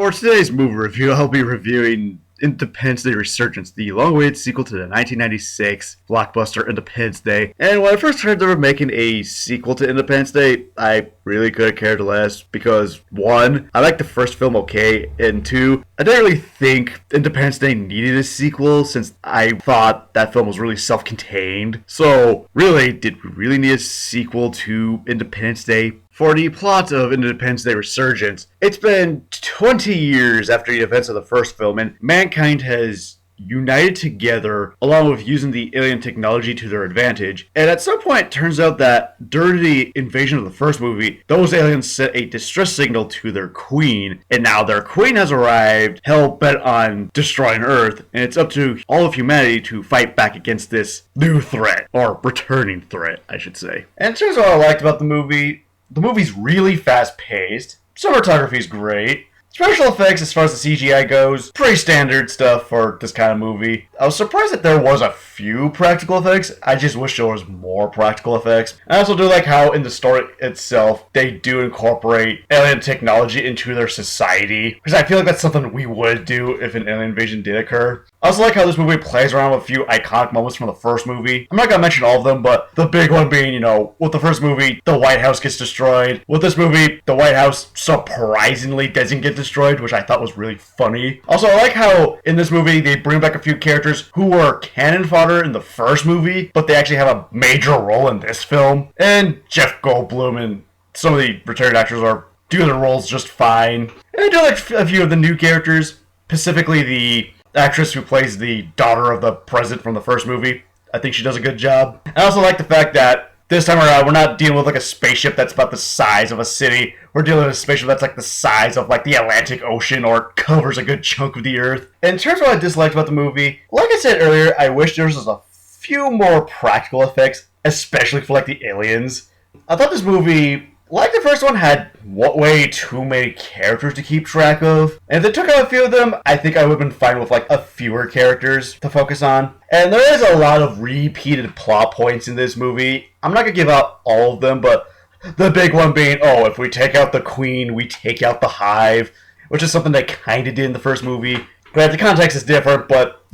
For today's movie review, I'll be reviewing Independence Day Resurgence, the long-awaited sequel to the 1996 blockbuster Independence Day. And when I first heard they were making a sequel to Independence Day, I really could have cared less because, one, I liked the first film okay, and two, I didn't really think Independence Day needed a sequel since I thought that film was really self-contained. So, really, did we really need a sequel to Independence Day? For the plot of Independence Day Resurgence, it's been 20 years after the events of the first film, and mankind has united together along with using the alien technology to their advantage. And at some point, it turns out that during the invasion of the first movie, those aliens sent a distress signal to their queen, and now their queen has arrived, hell-bent on destroying Earth, and it's up to all of humanity to fight back against this new threat, or returning threat, I should say. And in terms of what I liked about the movie's really fast-paced. Cinematography's great. Special effects, as far as the CGI goes, pretty standard stuff for this kind of movie. I was surprised that there was a few practical effects. I just wish there was more practical effects. I also do like how in the story itself, they do incorporate alien technology into their society. Because I feel like that's something we would do if an alien invasion did occur. I also like how this movie plays around with a few iconic moments from the first movie. I'm not going to mention all of them, but the big one being, with the first movie, the White House gets destroyed. With this movie, the White House surprisingly doesn't get destroyed, which I thought was really funny. Also, I like how in this movie, they bring back a few characters who were cannon fodder in the first movie, but they actually have a major role in this film. And Jeff Goldblum and some of the returning actors are doing their roles just fine. And I do like a few of the new characters, specifically the actress who plays the daughter of the president from the first movie. I think she does a good job. I also like the fact that this time around, we're not dealing with like a spaceship that's about the size of a city. We're dealing with a spaceship that's like the size of like the Atlantic Ocean or covers a good chunk of the Earth. And in terms of what I disliked about the movie, like I said earlier, I wish there was a few more practical effects, especially for like the aliens. I thought this movie, like the first one, had way too many characters to keep track of. And if they took out a few of them, I think I would have been fine with like a fewer characters to focus on. And there is a lot of repeated plot points in this movie. I'm not going to give out all of them, but the big one being, if we take out the Queen, we take out the Hive, which is something they kind of did in the first movie. But the context is different, but,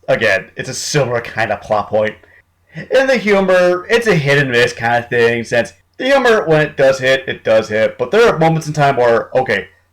again, it's a similar kind of plot point. And the humor, it's a hit and miss kind of thing, since the humor, when it does hit, but there are moments in time where,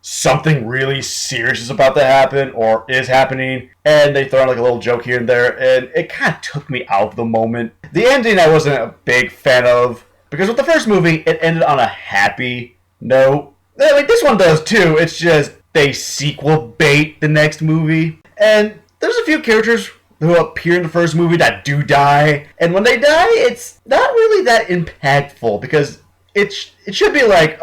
something really serious is about to happen, or is happening, and they throw in like a little joke here and there, and it kind of took me out of the moment. The ending I wasn't a big fan of, because with the first movie, it ended on a happy note. Like this one does too, it's just they sequel bait the next movie. And there's a few characters who appear in the first movie that do die, and when they die, it's not really that impactful, because it should be like,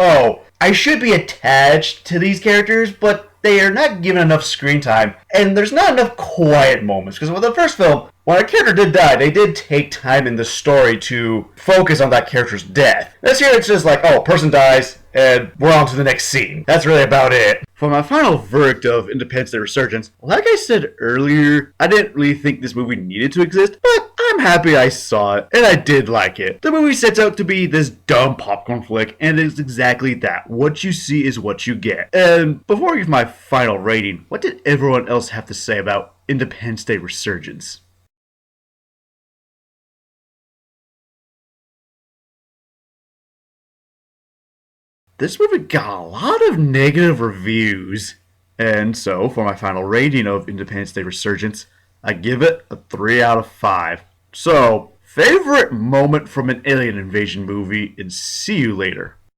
I should be attached to these characters, but they are not given enough screen time, and there's not enough quiet moments, because with the first film, when a character did die, they did take time in the story to focus on that character's death. This year, it's just like, person dies, and we're on to the next scene. That's really about it. For my final verdict of Independence Day Resurgence, like I said earlier, I didn't really think this movie needed to exist, but I'm happy I saw it, and I did like it. The movie sets out to be this dumb popcorn flick, and it's exactly that. What you see is what you get. And before I give my final rating, what did everyone else have to say about Independence Day Resurgence? This movie got a lot of negative reviews, and so for my final rating of Independence Day Resurgence, I give it a 3 out of 5. So, favorite moment from an alien invasion movie, and see you later.